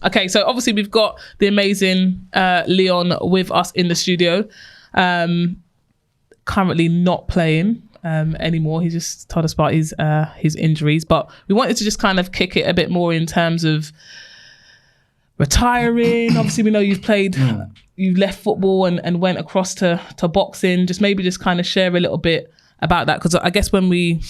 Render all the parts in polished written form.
Okay, so obviously we've got the amazing Leon with us in the studio. Currently not playing anymore. He just told us about his injuries, but we wanted to just kind of kick it a bit more in terms of retiring. Obviously, we know you've played, you left football and went across to boxing. Just kind of share a little bit about that, because I guess when we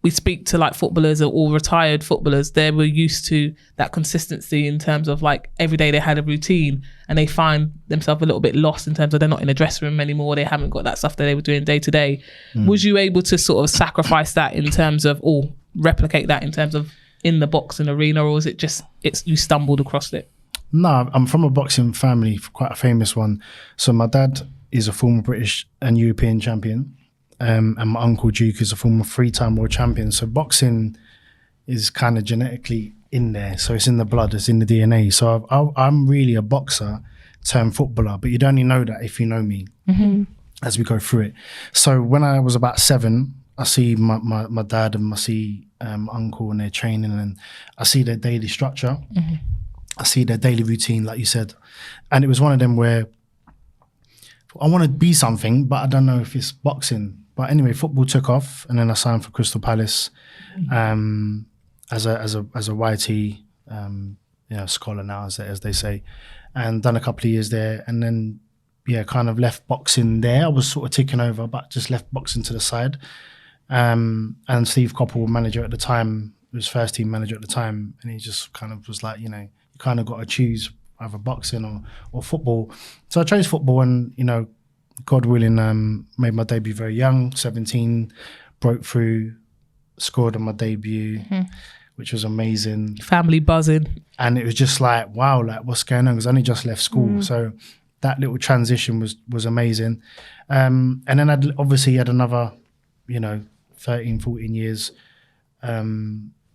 speak to like footballers or retired footballers, they were used to that consistency in terms of like every day they had a routine, and they find themselves a little bit lost in terms of they're not in a dressing room anymore. They haven't got that stuff that they were doing day to day. Was you able to sort of sacrifice that in terms of, or replicate that in terms of in the boxing arena, or was it just you stumbled across it? No, I'm from a boxing family, quite a famous one. So my dad is a former British and European champion. And my uncle Duke is a former 3-time world champion. So boxing is kind of genetically in there. So it's in the blood, it's in the DNA. So I'm really a boxer turned footballer, but you'd only know that if you know me as we go through it. So when I was about 7, I see my dad and I see uncle and their training, and I see their daily structure. I see their daily routine, like you said. And it was one of them where I want to be something, but I don't know if it's boxing. But anyway, football took off, and then I signed for Crystal Palace as a YT scholar now, as they say, and done a couple of years there, and then kind of left boxing there. I was sort of ticking over, but just left boxing to the side. And Steve Coppell, manager at the time, was first team manager at the time, and he just kind of was like, you kind of got to choose either boxing or football. So I chose football, and God willing, made my debut very young, 17, broke through, scored on my debut, which was amazing. Family buzzing. And it was just like, wow, like what's going on? Because I only just left school. So that little transition was amazing. And then I obviously had another, 13, 14 years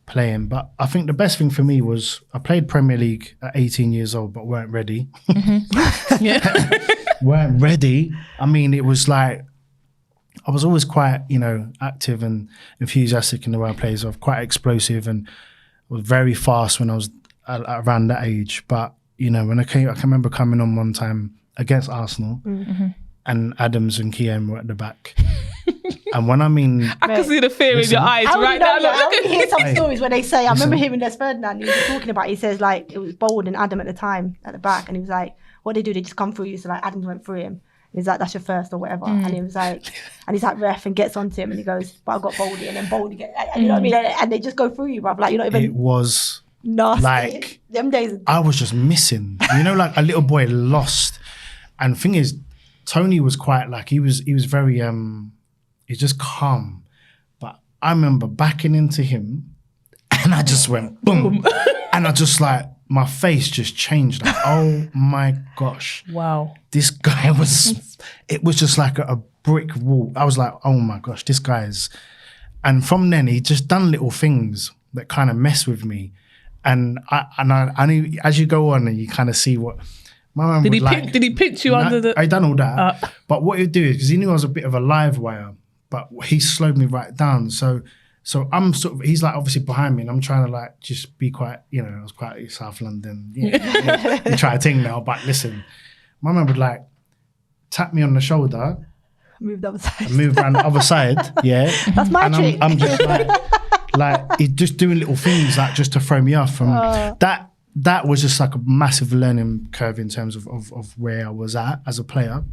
playing. But I think the best thing for me was I played Premier League at 18 years old, but weren't ready. Weren't ready. I mean, it was like, I was always quite, active and enthusiastic in the way I played. So I was quite explosive and was very fast when I was around that age. But, when I can remember coming on one time against Arsenal and Adams and Keown were at the back. And when I mean... I can see the fear in your eyes right now. I hear some stories where they say, I remember hearing this Ferdinand, he was talking about, he says like, it was Bold and Adam at the time at the back, and he was like, what they do, they just come through you. So like Adams went through him. And he's like, that's your first or whatever. And he was like, and he's like ref and gets onto him and he goes, but I got Boldy, and then Boldy get, and you know what I mean? And they just go through you, bruv. Like you're not even... It was nasty. like... Them days... I was just missing. Like a little boy lost. And the thing is, Tony was quite like, he was very, he's just calm. But I remember backing into him and I just went boom. And I just like, my face just changed. Like, oh my gosh. Wow. This guy it was just like a brick wall. I was like, oh my gosh, this guy is. And from then he just done little things that kind of mess with me. And I knew as you go on and you kind of see what my mum would like. Did he pinch you under the... I done all that. But what he'd do is, because he knew I was a bit of a live wire, but he slowed me right down. So I'm sort of, he's like obviously behind me and I'm trying to like just be quite, I was quite South London. You try to think now, but listen, my mum would like tap me on the shoulder. Move the other side. Move around the other side, yeah. That's my trick. I'm just like he's just doing little things like just to throw me off. From that was just like a massive learning curve in terms of where I was at as a player.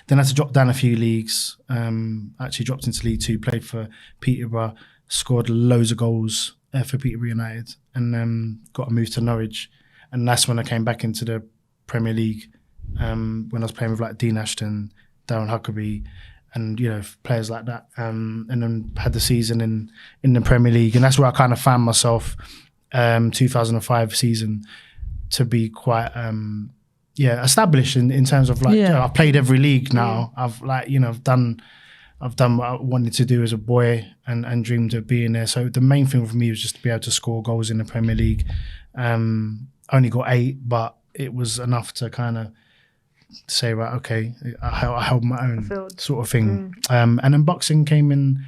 Then I had to drop down a few leagues. Actually dropped into League 2, played for Peterborough, scored loads of goals for Peterborough United, and got a move to Norwich. And that's when I came back into the Premier League, when I was playing with like Dean Ashton, Darren Huckabee, and players like that. And then had the season in the Premier League, and that's where I kind of found myself. 2005 season to be quite established in terms of like I've played every league now. I've like I've done what I wanted to do as a boy and dreamed of being there. So the main thing for me was just to be able to score goals in the Premier League. Only got 8, but it was enough to kind of say, right, okay, I held my own sort of thing. And then boxing came in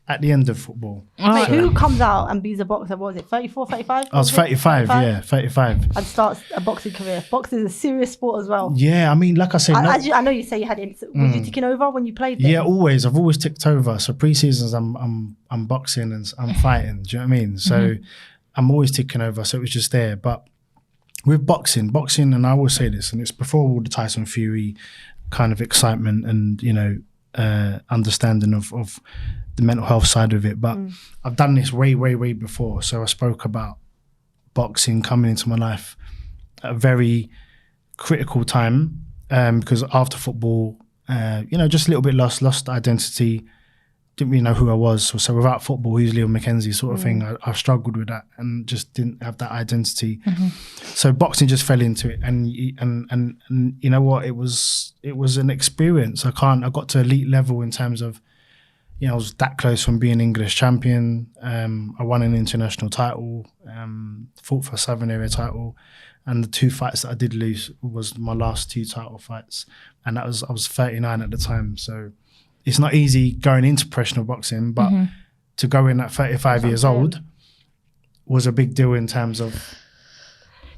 at the end of football. Wait, who comes out and beats a boxer? What was it, 34, 35? I was 35, yeah, 35. And starts a boxing career. Boxing is a serious sport as well. Yeah, I mean, like I say, I know you say you had it. Was you ticking over when you played there? Yeah, always. I've always ticked over. So pre-seasons, I'm boxing and I'm fighting. Do you know what I mean? So I'm always ticking over. So it was just there. But with boxing, and I always say this, and it's before all the Tyson Fury kind of excitement and, you know, understanding of the mental health side of it. But I've done this way before. So I spoke about boxing coming into my life at a very critical time, because after football, you know, just a little bit lost identity, didn't really know who I was. So without football, who's Leo McKenzie sort of thing. I struggled with that and just didn't have that identity. So boxing just fell into it, and you know what, it was an experience. I got to elite level in terms of, you know, I was that close from being English champion. I won an international title, fought for a Southern Area title, and the 2 fights that I did lose was my last 2 title fights, and I was 39 at the time. So it's not easy going into professional boxing, but to go in at 35 years old was a big deal in terms of.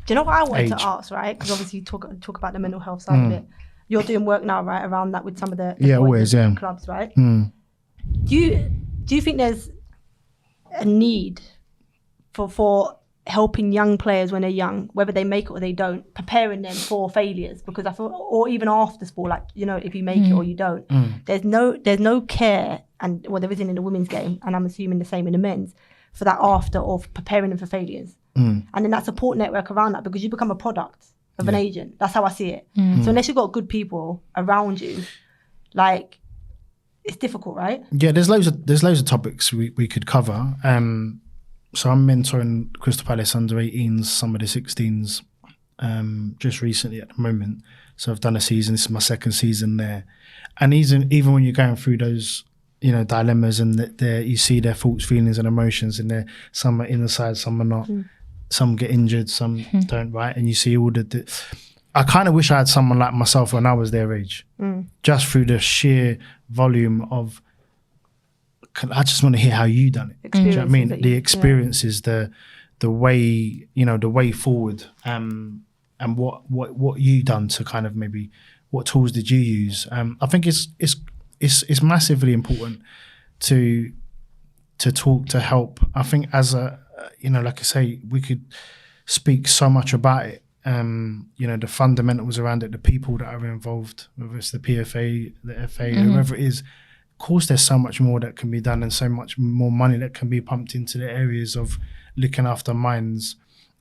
Do you know what I wanted age. to ask, right? Because obviously you talk about the mental health side of it. You're doing work now, right, around that with some of the always, clubs, right? Do you think there's a need for helping young players when they're young, whether they make it or they don't, preparing them for failures? Because I feel, or even after sport, like, you know, if you make it or you don't, there's no care, and well, there isn't in the women's game, and I'm assuming the same in the men's, for that after of preparing them for failures. And then that support network around that, because you become a product of an agent. That's how I see it. So unless you've got good people around you, like, it's difficult, right? Yeah, there's loads of topics we could cover. So I'm mentoring Crystal Palace under 18s, some of the 16s, just recently at the moment. So I've done a season. This is my second season there, and even when you're going through those, you know, dilemmas, and you see their thoughts, feelings, and emotions, and some are in the side, some are not. Some get injured, some don't. Right, and you see all I kind of wish I had someone like myself when I was their age, just through the sheer volume of. I just want to hear how you done it. Do you know what I mean? The experiences, the way, you know, the way forward, and what you done to kind of maybe what tools did you use? I think it's massively important to talk, to help. I think as a, you know, like I say, we could speak so much about it. You know, the fundamentals around it, the people that are involved, whether it's the PFA, the FA, whoever it is. Of course, there's so much more that can be done, and so much more money that can be pumped into the areas of looking after minds.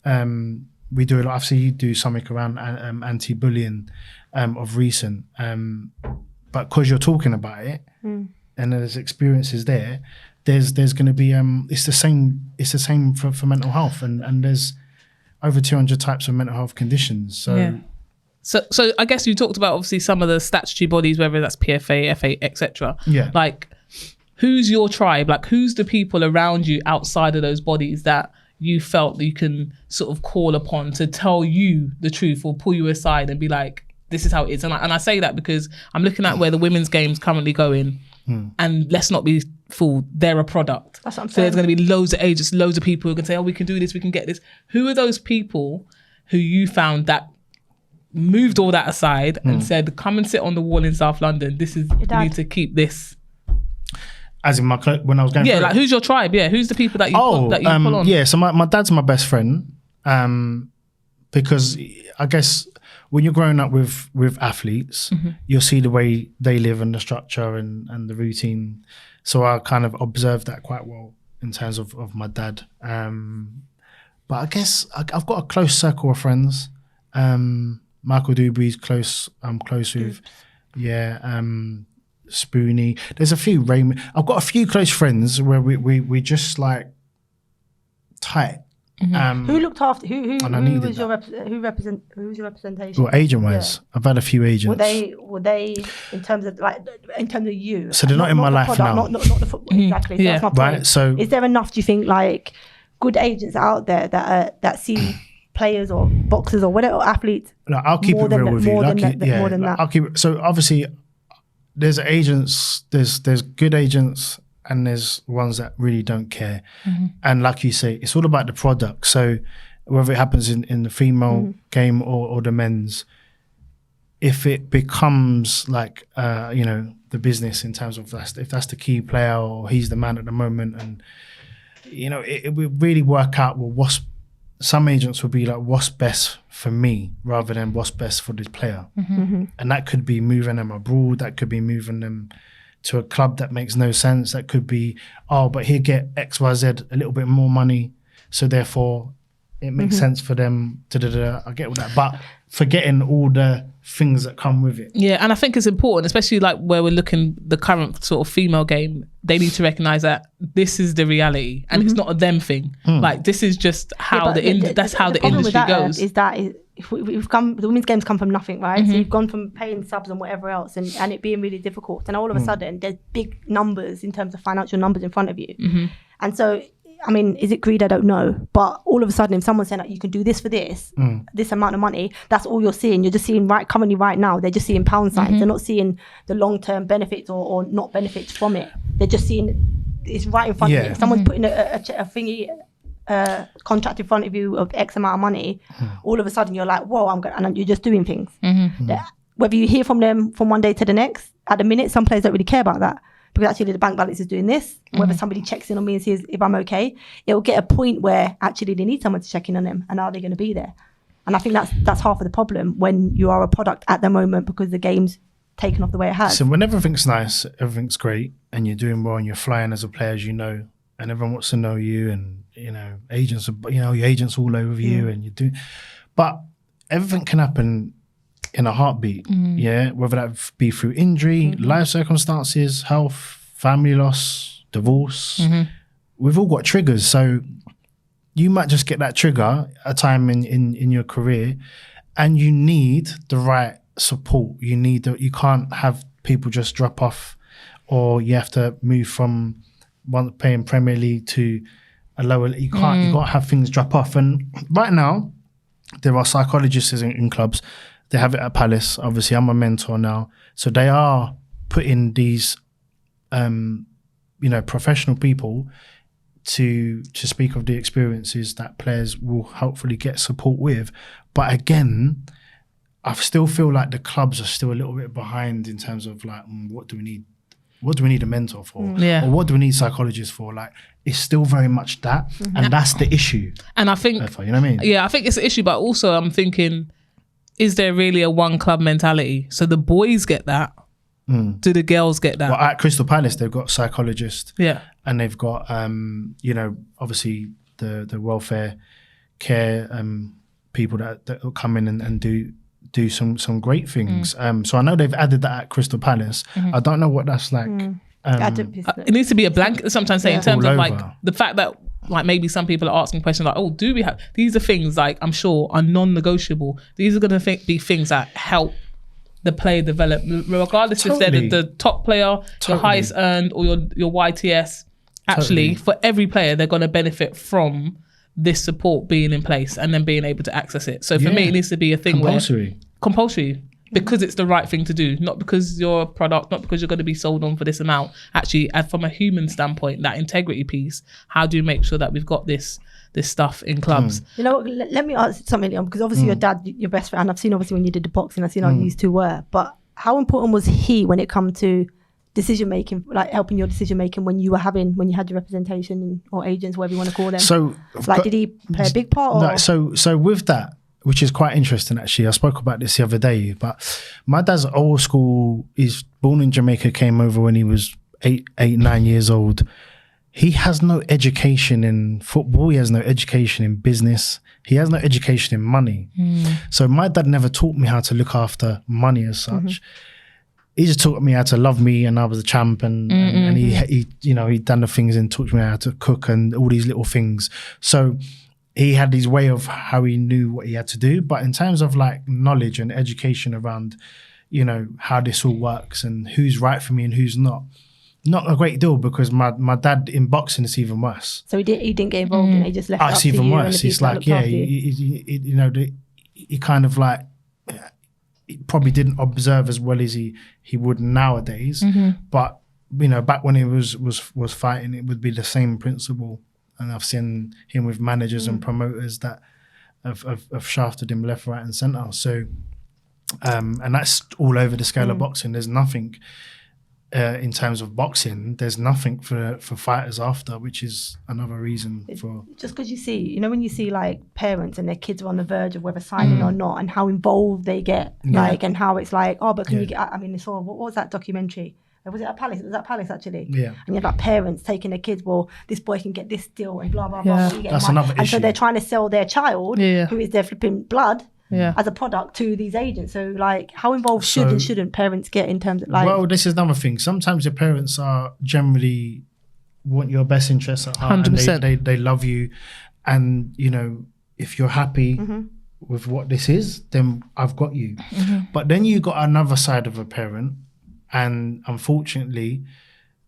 We do a lot. I've seen you do something around anti-bullying of recent, but because you're talking about it, and there's experiences there, there's going to be it's the same for mental health, and there's over 200 types of mental health conditions. So I guess you talked about obviously some of the statutory bodies, whether that's PFA, FA, etc. Yeah. Like, who's your tribe? Like, who's the people around you outside of those bodies that you felt that you can sort of call upon to tell you the truth or pull you aside and be like, this is how it is? And I say that because I'm looking at where the women's game's currently going, and let's not be fooled, they're a product. That's what I'm so saying. there's going to be loads of agents, loads of people who can say, oh, we can do this, we can get this. Who are those people who you found that moved all that aside and said, come and sit on the wall in South London, this is, you need to keep this? As in when I was going through like, who's your tribe? Yeah, who's the people that you pull on? Yeah, so my dad's my best friend, because I guess when you're growing up with athletes, you'll see the way they live and the structure and the routine. So I kind of observed that quite well in terms of my dad. But I guess I've got a close circle of friends. Michael Dubry's close. I'm close with, Spoonie. There's a few. Raymond. I've got a few close friends where we just like tight. Who looked after? Who was your representation? Well, agent wise, I've had a few agents. Were they in terms of you? So they're not in my life now. Not the football exactly. So that's my point. Right. So is there enough? Do you think like good agents out there that see players or boxers or whatever, or athletes? No, I'll keep it real with you. More than that. I'll keep it. So obviously, there's agents. There's good agents, and there's ones that really don't care. And like you say, it's all about the product. So whether it happens in the female game or the men's, if it becomes like, the business in terms of if that's the key player or he's the man at the moment, and, it would really work out, well, some agents will be like, what's best for me rather than what's best for this player. And that could be moving them abroad. That could be moving them to a club that makes no sense. That could be, but he'll get X, Y, Z, a little bit more money. So therefore it makes sense for them. I get all that. But forgetting all the things that come with it. Yeah, and I think it's important, especially like where we're looking the current sort of female game, they need to recognise that this is the reality and it's not a them thing. Like this is just how that's how the industry goes. Is that the women's game's come from nothing, right? So you've gone from paying subs and whatever else and it being really difficult. And all of a sudden there's big numbers in terms of financial numbers in front of you. And so, I mean, is it greed? I don't know. But all of a sudden, if someone's saying that you can do this for this amount of money, that's all you're seeing. You're just seeing currently right now, they're just seeing pound signs. They're not seeing the long-term benefits or not benefits from it. They're just seeing it's right in front of you. If someone's putting a thingy, contract in front of you of X amount of money, all of a sudden you're like, whoa, and you're just doing things. Whether you hear from them from one day to the next, at the minute, some players don't really care about that. Because actually the bank balance is doing this, whether somebody checks in on me and sees if I'm okay, it'll get a point where actually they need someone to check in on them, and are they going to be there? And I think that's half of the problem when you are a product at the moment, because the game's taken off the way it has. So when everything's nice, everything's great, and you're doing well and you're flying as a player, as you know, and everyone wants to know you, and agents, your agents all over you, and you do, but everything can happen in a heartbeat, whether that be through injury, life circumstances, health, family loss, divorce. We've all got triggers. So you might just get that trigger at a time in your career, and you need the right support. You can't have people just drop off, or you have to move from playing Premier League to a lower. You can't. You can't have things drop off. And right now, there are psychologists in clubs. They have it at Palace. Obviously, I'm a mentor now. So they are putting these, professional people to speak of the experiences that players will hopefully get support with. But again, I still feel like the clubs are still a little bit behind in terms of like, what do we need? What do we need a mentor for? Or what do we need psychologists for? Like, it's still very much that. And that's the issue. And I think, you know what I mean? Yeah, I think it's an issue. But also I'm thinking, is there really a one club mentality? So the boys get that. Do the girls get that? Well, at Crystal Palace, they've got psychologists. Yeah. And they've got, obviously the welfare care people that will come in and do some great things. So I know they've added that at Crystal Palace. I don't know what that's like. It needs to be a blanket sometimes, say in terms of like the fact that like maybe some people are asking questions like, do we have, these are things like I'm sure are non-negotiable. These are going to be things that help the player develop, regardless if they're the top player, your highest earned, or your YTS. Actually, for every player, they're going to benefit from this support being in place and then being able to access it. So for me, it needs to be a thing compulsory. Because it's the right thing to do, not because you're a product, not because you're going to be sold on for this amount. Actually, and from a human standpoint, that integrity piece, how do you make sure that we've got this stuff in clubs? You know, let me ask something, because obviously your dad, your best friend, I've seen obviously when you did the boxing, I've seen how you used to were, but how important was he when it come to decision making, like helping your decision making when you had your representation or agents, whatever you want to call them? So, like, did he play a big part? Or? No, so with that, which is quite interesting actually. I spoke about this the other day, but my dad's old school. He's born in Jamaica, came over when he was 9 years old. He has no education in football. He has no education in business. He has no education in money. So my dad never taught me how to look after money as such. He just taught me how to love me, and I was a champ, and he'd done the things and taught me how to cook and all these little things. So he had his way of how he knew what he had to do. But in terms of like knowledge and education around, how this all works and who's right for me and who's not a great deal, because my dad in boxing is even worse. So he didn't get involved in it, he just left it up it's to even you worse. It's like, he kind of like, he probably didn't observe as well as he would nowadays, but back when he was fighting, it would be the same principle. And I've seen him with managers and promoters that have shafted him left, right, and centre. So, and that's all over the scale of boxing. There's nothing in terms of boxing. There's nothing for fighters after, which is another reason for. Just because you see, when you see like parents and their kids are on the verge of whether signing or not, and how involved they get, and how it's like, oh, but can you get? I mean, it's all. What was that documentary? Was it at Palace? It was at Palace actually. Yeah. And you had like parents taking their kids, well, this boy can get this deal and blah, blah, blah. That's another issue. And so they're trying to sell their child, who is their flipping blood, as a product to these agents. So like how involved should and shouldn't parents get in terms of like... Well, this is another thing. Sometimes your parents are generally want your best interests at heart. 100%. And they love you. And, if you're happy with what this is, then I've got you. But then you got another side of a parent. And unfortunately,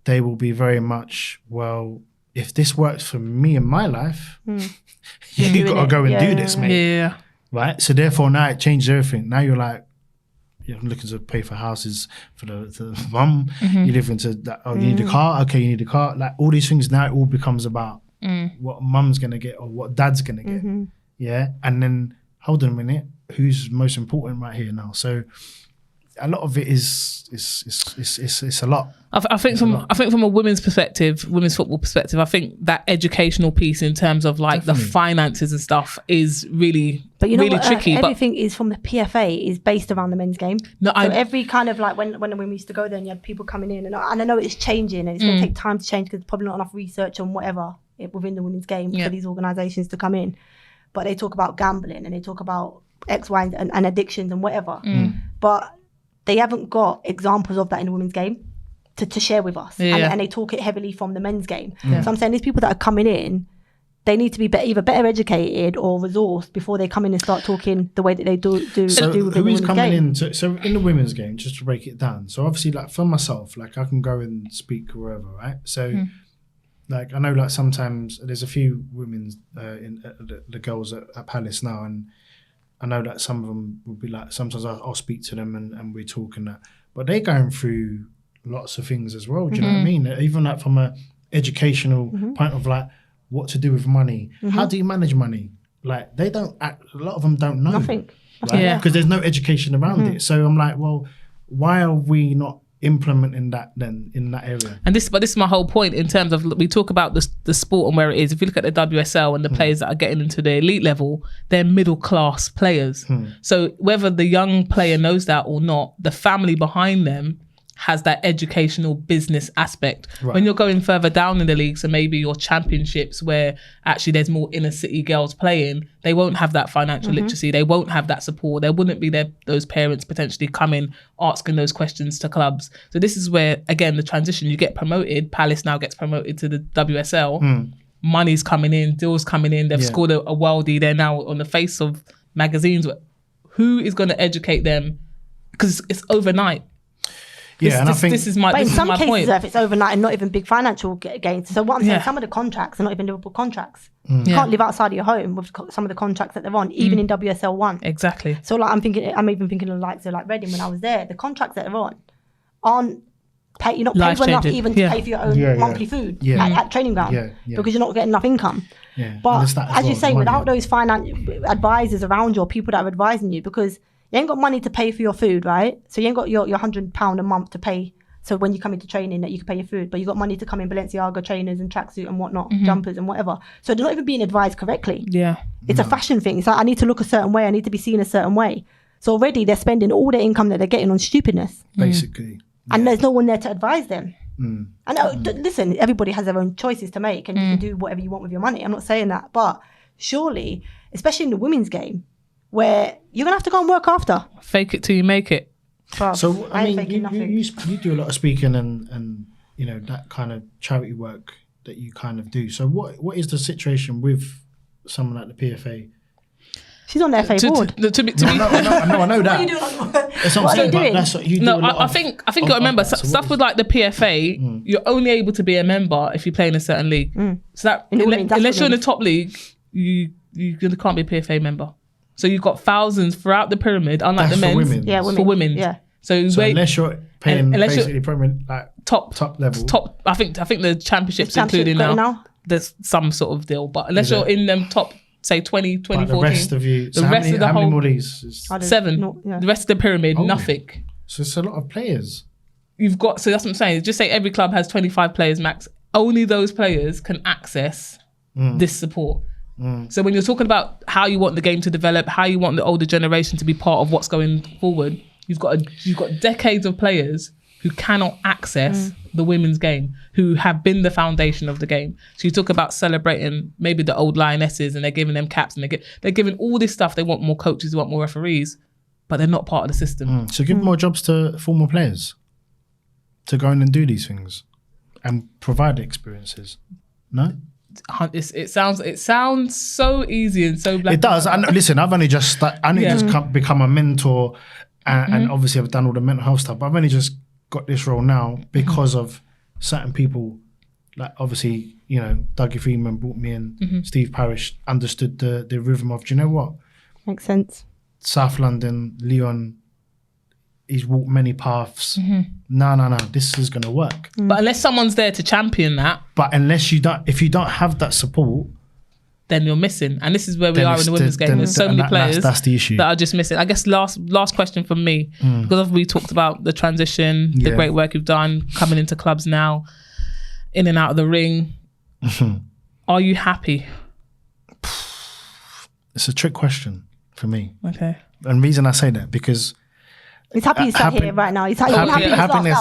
they will be very much, well, if this works for me in my life, you got to go and do this, mate. Yeah. Right? So therefore now it changes everything. Now you're like, I'm looking to pay for houses for the mum. You live into that, you need a car. Okay, you need a car. Like all these things now, it all becomes about what mum's going to get or what dad's going to get. Yeah. And then, hold on a minute, who's most important right here now? So a lot of it is a lot. I think from a women's perspective, women's football perspective, I think that educational piece in terms of like the finances and stuff is really, really tricky. Everything is from the PFA is based around the men's game. So every kind of like when we used to go there and you had people coming in and I know it's changing and it's going to take time to change because there's probably not enough research on whatever within the women's game for these organisations to come in. But they talk about gambling and they talk about X, Y, and addictions and whatever. But they haven't got examples of that in the women's game to share with us. And they talk it heavily from the men's game. So I'm saying these people that are coming in, they need to be either better educated or resourced before they come in and start talking the way that they do so within who the is women's coming game. in? So in the women's game, just to break it down. So obviously, like for myself, like I can go and speak wherever, right? So like I know like sometimes there's a few women the girls at Palace now and I know that some of them would be like, sometimes I'll speak to them and we talk and that, but they're going through lots of things as well. Do you know what I mean? Even like from a educational point of like what to do with money. How do you manage money? Like they don't act, a lot of them don't know. Nothing. Right? Because there's no education around it. So I'm like, well, why are we not implementing that then in that area? And this is my whole point in terms of, we talk about the sport and where it is. If you look at the WSL and the players that are getting into the elite level, they're middle class players. So whether the young player knows that or not, the family behind them has that educational business aspect. Right. When you're going further down in the leagues and maybe your championships where actually there's more inner city girls playing, they won't have that financial literacy. They won't have that support. There wouldn't be those parents potentially coming, asking those questions to clubs. So this is where, again, the transition, you get promoted. Palace now gets promoted to the WSL. Money's coming in, deals coming in. They've scored a worldie. They're now on the face of magazines. Who is going to educate them? Because it's overnight. I think in some cases, if it's overnight and not even big financial gains. So what I'm saying, some of the contracts are not even Liverpool contracts. You can't live outside of your home with some of the contracts that they're on, even in WSL 1. Exactly. So like I'm even thinking of like Reading when I was there. The contracts that they're on aren't paid. You're not paid well enough even to pay for your own monthly food at training ground because you're not getting enough income. But as you say, without those advisors around you or people that are advising you, because you ain't got money to pay for your food, right? So you ain't got your £100 a month to pay. So when you come into training that you can pay your food, but you got money to come in Balenciaga trainers and tracksuit and whatnot, jumpers and whatever. So they're not even being advised correctly. It's a fashion thing. It's like, I need to look a certain way. I need to be seen a certain way. So already they're spending all their income that they're getting on stupidness. Basically. And there's no one there to advise them. And listen, everybody has their own choices to make and you can do whatever you want with your money. I'm not saying that. But surely, especially in the women's game, where you're going to have to go and work after. Fake it till you make it. Well, so, I mean, you do a lot of speaking and you know, that kind of charity work that you kind of do. So what is the situation with someone like the PFA? She's on the FA board. I know that. What are you doing? That's what you do. I think you got to remember stuff with like the PFA. You're only able to be a member if you play in a certain league. So that unless you're in the top league, you can't be a PFA member. So you've got thousands throughout the pyramid, unlike the men's. For women. Yeah, women. For women. Yeah. So unless you're paying unless you're basically Premier like top level, I think the championships included now. There's some sort of deal, but unless you're in them top, say 2014, the rest of you, the rest of the how whole many more leagues? 7, the rest of the pyramid, nothing. So it's a lot of players. You've got, so that's what I'm saying. Just say every club has 25 players max. Only those players can access this support. So when you're talking about how you want the game to develop, how you want the older generation to be part of what's going forward, you've got decades of players who cannot access the women's game, who have been the foundation of the game. So you talk about celebrating maybe the old lionesses, and they're giving them caps, and they're giving all this stuff. They want more coaches, they want more referees, but they're not part of the system. So give more jobs to former players to go in and do these things and provide experiences. No? It sounds so easy and so black. It does. And listen, I've only just become a mentor, and obviously I've done all the mental health stuff, but I've only just got this role now because of certain people, like obviously, you know, Dougie Freeman brought me in, Steve Parish understood the rhythm of, do you know what? Makes sense. South London, Leon, he's walked many paths. No, this is going to work. But unless someone's there to champion that. But if you don't have that support, then you're missing. And this is where we are in the women's game. There's so many players that's the issue. that are just missing. I guess last question from me, because we talked about the transition, the great work you've done, coming into clubs now, in and out of the ring. Are you happy? It's a trick question for me. Okay. And the reason I say that, because he's happy he's sat here right now. He's happy happiness.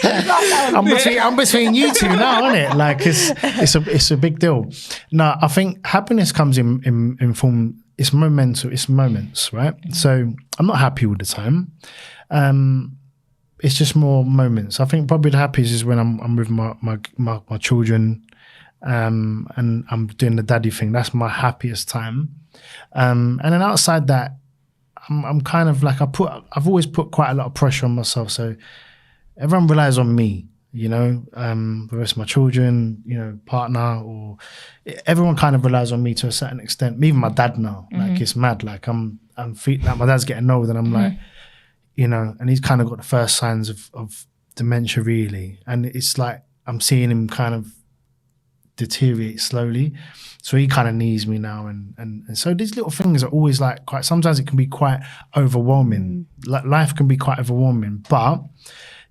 I'm between you two now, isn't it? Like it's a big deal. No, I think happiness comes in form. It's momental. It's moments, right? So I'm not happy all the time. It's just more moments. I think probably the happiest is when I'm with my children, and I'm doing the daddy thing. That's my happiest time. And then outside that, I'm kind of like I've always put quite a lot of pressure on myself. So everyone relies on me, you know, the rest of my children, you know, partner, or everyone kind of relies on me to a certain extent. Even my dad now, like it's mad. Like I'm feeling like my dad's getting old, and I'm like, you know, and he's kind of got the first signs of dementia really. And it's like, I'm seeing him kind of deteriorate slowly. So he kind of needs me now. And so these little things are always like sometimes it can be quite overwhelming. Like life can be quite overwhelming, but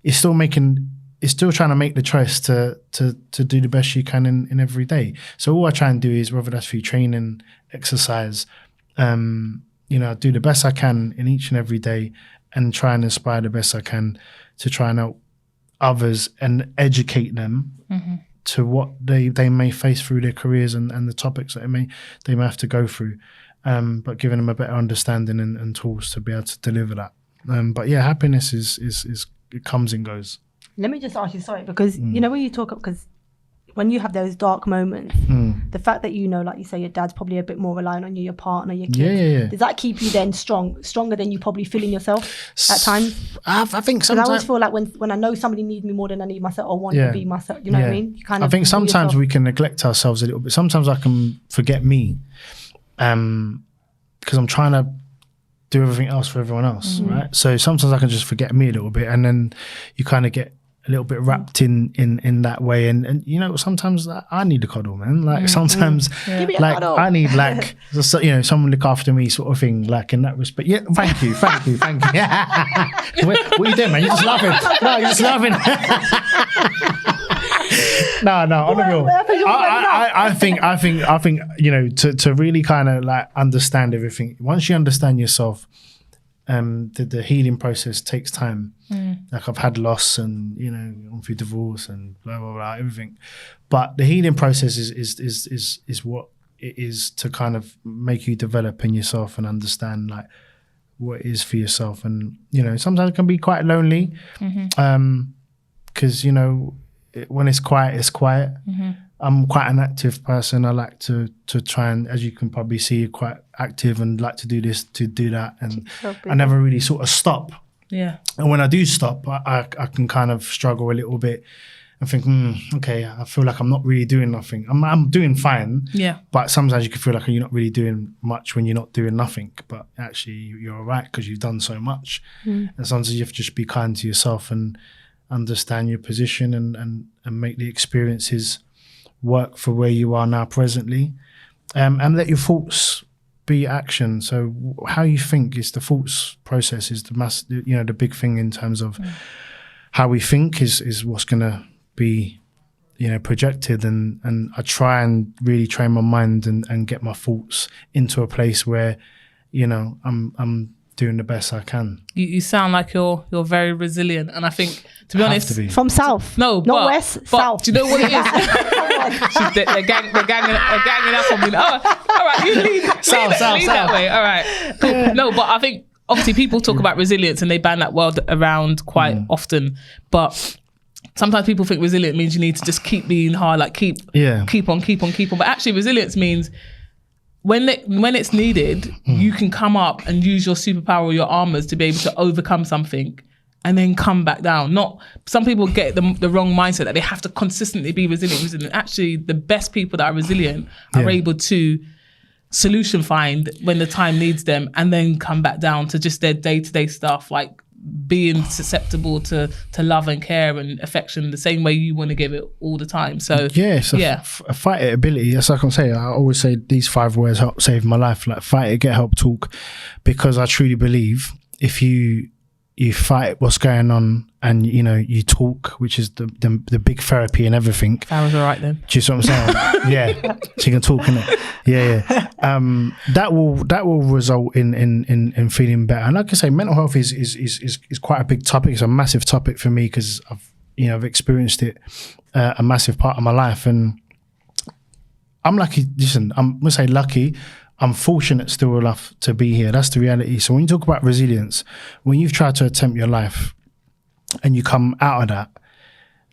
it's still trying to make the choice to do the best you can in every day. So all I try and do is, whether that's through training, exercise, you know, do the best I can in each and every day, and try and inspire the best I can to try and help others and educate them to what they may face through their careers and the topics that they may have to go through, but giving them a better understanding and tools to be able to deliver that. But yeah, happiness is it comes and goes. Let me just ask you, sorry, because you know when you talk, because when you have those dark moments, the fact that, you know, like you say, your dad's probably a bit more reliant on you, your partner, your kids. Does that keep you then stronger than you probably feel in yourself at times? I think sometimes. I always feel like when I know somebody needs me more than I need myself, or want to be myself, you know what I mean? You kind of, I think sometimes we can neglect ourselves a little bit. Sometimes I can forget me, because I'm trying to do everything else for everyone else, right? So sometimes I can just forget me a little bit, and then you kind of get a little bit wrapped in that way, and you know, sometimes I need a cuddle, man. Like sometimes like I need like you know, someone look after me sort of thing, like in that respect. Yeah, thank you. What are you doing, man? You're just laughing. No, you're just laughing. No, on the real. I think you know, to really kind of like understand everything. Once you understand yourself, the healing process takes time. Like I've had loss, and you know, gone through divorce and blah blah blah, everything. But the healing process is what it is to kind of make you develop in yourself and understand like what it is for yourself. And you know, sometimes it can be quite lonely, because you know, when it's quiet, it's quiet. I'm quite an active person. I like to try and, as you can probably see, quite active and like to do this, to do that. And I never really sort of stop. Yeah. And when I do stop, I can kind of struggle a little bit. and think, okay, I feel like I'm not really doing nothing. I'm doing fine. Yeah. But sometimes you can feel like you're not really doing much when you're not doing nothing. But actually, you're all right because you've done so much. And sometimes you have to just be kind to yourself and understand your position and make the experiences work for where you are now presently. And let your thoughts be action. So how you think is the thoughts process is the big thing in terms of how we think is what's going to be, projected. And I try and really train my mind and get my thoughts into a place where, I'm doing the best I can. You sound like you're very resilient, and I think, to be honest, from south, not west, south. Do you know what it is? They're ganging up on me. Oh, all right, you lead that way. All right, cool. No, but I think obviously people talk about resilience and they ban that word around quite often, but sometimes people think resilient means you need to just keep being hard, like keep on. But actually, resilience means when it's needed, you can come up and use your superpower or your armors to be able to overcome something and then come back down. Some people get the wrong mindset that they have to consistently be resilient. Actually, the best people that are resilient are able to solution find when the time needs them and then come back down to just their day-to-day stuff, like being susceptible to love and care and affection the same way you want to give it all the time. So a fight it ability. That's like I'm saying. I always say these 5 words help save my life. Like fight it, get help, talk, because I truly believe if you fight what's going on and you talk, which is the big therapy and everything. I was all right then. Do you see what I'm saying? Yeah, so you can talk, innit? Yeah. That will result in feeling better. And like I say, mental health is quite a big topic. It's a massive topic for me because I've experienced it a massive part of my life, and I'm lucky. Listen, I'm gonna say lucky. I'm fortunate still enough to be here. That's the reality. So when you talk about resilience, when you've tried to attempt your life and you come out of that,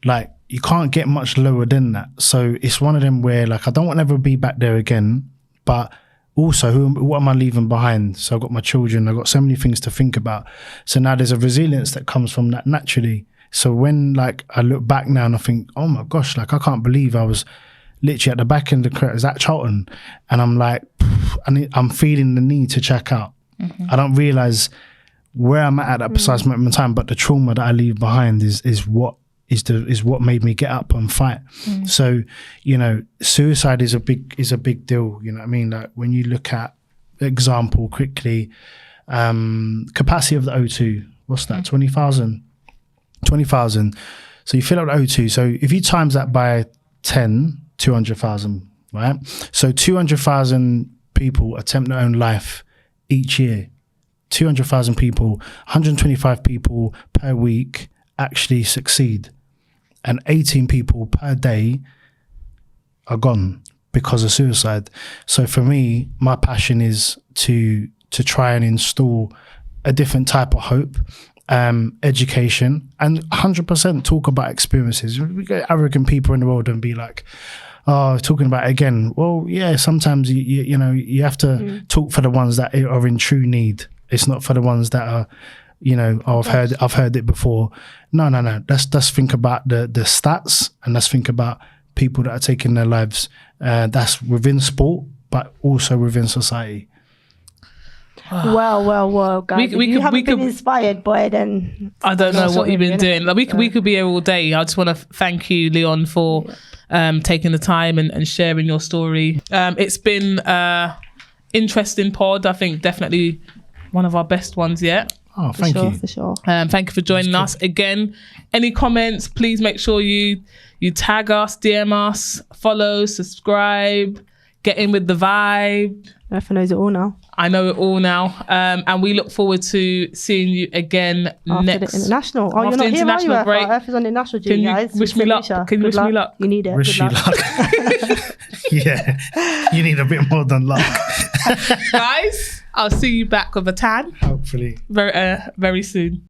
like you can't get much lower than that. So it's one of them where like, I don't want to ever be back there again, but also what am I leaving behind? So I've got my children, I've got so many things to think about. So now there's a resilience that comes from that naturally. So when like I look back now and I think, oh my gosh, like I can't believe I was literally at the back end of the career at Charlton, and I'm like, I'm feeling the need to check out. I don't realise where I'm at that precise moment in time, but the trauma that I leave behind is what made me get up and fight. So suicide is a big deal. You know what I mean? Like when you look at example quickly, capacity of the O2, what's that? 20,000. So you fill up the O2. So if you times that by 10. 200,000, right? So 200,000 people attempt their own life each year. 200,000 people, 125 people per week actually succeed. And 18 people per day are gone because of suicide. So for me, my passion is to try and install a different type of hope, education, and 100% talk about experiences. We get arrogant people in the world and be like, oh, talking about it again. Well, yeah, sometimes you have to talk for the ones that are in true need. It's not for the ones that are, I've heard it before. No. Let's think about the stats, and let's think about people that are taking their lives. That's within sport, but also within society. Well, guys. If you haven't been inspired, boy, then I don't know what you've been doing. Like we could be here all day. I just want to thank you, Leon, for taking the time and sharing your story. It's been interesting pod. I think definitely one of our best ones yet. Oh, thank you. For sure. Thank you for joining us again. Any comments, please make sure you tag us, DM us, follow, subscribe, get in with the vibe. Everyone knows it all now. I know it all now. And we look forward to seeing you again after next. The international. Oh, you're not here, are you? Earth is on the international, Can you guys. wish me luck? Can you wish me luck? You need it. Wish you luck. Yeah, you need a bit more than luck. Guys, I'll see you back with a tan. Hopefully. Very soon.